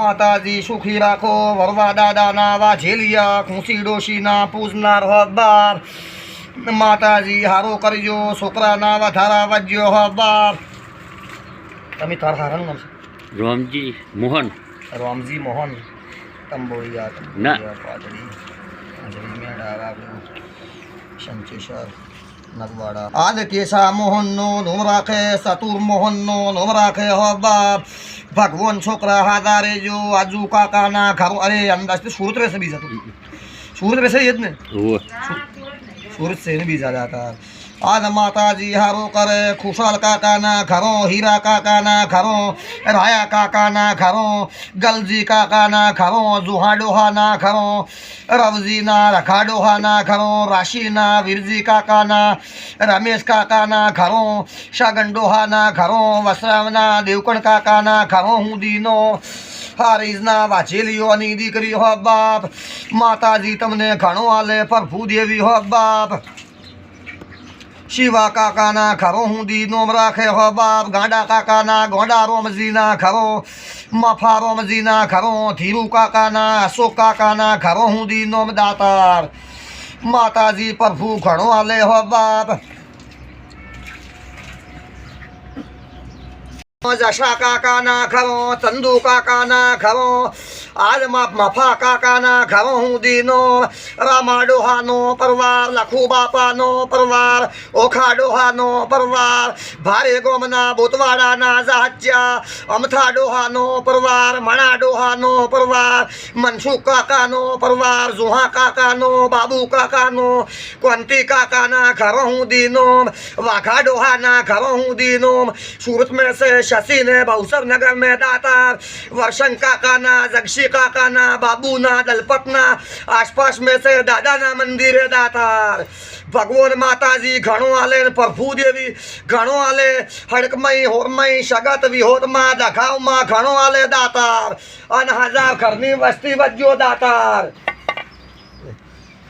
માતાજી સુખી રાખો વરવા દાદાના વાઝેલિયા ખુશી ડોશીના પૂજનાર હોબાર માતાજી હારો કરજો છોકરાના વધારા વજ્યો હોબાર તમે તાર હારાનું નામ છે રામજી મોહન રામજી મોહન તંબોળિયા ના પાદરી મેળા શંચેશ્વર નગવાડા આદ કેશા મોહનનો નોમ રાખે સતુર મોહનનો નોમ રાખે હોબાર ભગવાન છોકરા હાથા રેજો આજુ કાકાના ઘરો અરે અંદાજથી સુરત રહેશે બીજા તો સુરત રહેશે એ જ ને સુરત છે ને બીજા જાતા આજ માતાજી હારો કરે ખુશાલ કાકાના ઘરો હીરા કાકાના ઘરો રાયા કાકાના ઘરો ગલજી કાકાના ઘરો જુહાડોહાના ઘરો રવજીના રખાડોહાના ઘરો રાશિના વીરજી કાકાના રમેશ કાકાના ઘરો શાગંડોહાના ઘરો વસરામના દેવકણ કાકાના ઘરો હુંદીનો હારીજના વાછેલીઓની દીકરી હો બાપ માતાજી તમને ઘણો આલે પ્રભુ દેવી હો બાપ શિવા કાકાના ઘરો હુંદી નોમ રાખે હો બાપ ગાંડા કાકાના ગોંડા રોમજીના ઘરો મફા રોમજીના ઘરો ધીરુ કાકાના અશોક કાકાના ઘરો હુંદી નોમ દાતાર માતાજી પ્રભુ ઘણો આલે હો બાપ જશા કાકાના ઘરો ચંદુ કાકાના ઘરો આજ મફા કાકાના ઘરો હુંદીનો રામાડોહાનો પરવાર લખુ બાપાનો પરવાર ઓખાડોહાનો પરવાર ભારે ગોમના બોતવાડાના જાચ્યા અમથાડોહાનો પરવાર મણાડોહાનો પરવાર મનસુખ કાકાનો પરવાર જુહા કાકાનો બાબુ કાકાનો કોંતી કાકાના ઘરો હુંદીનો વાઘાડોહાના ઘરો હુંદીનો સુરત में से शशि ने बहुसर नगर में दातार वर्षण काकाना जगशी काकाना बाबूना दलपतना आसपास में से दादाना मंदिर है दातार भगवान माताजी घणो आले प्रभु देवी घणो आले हड़कमई होरमई सगत विहोतमा दखावमा घणो आले दातार अन हजार घरनी वस्ती वज्यो दातार।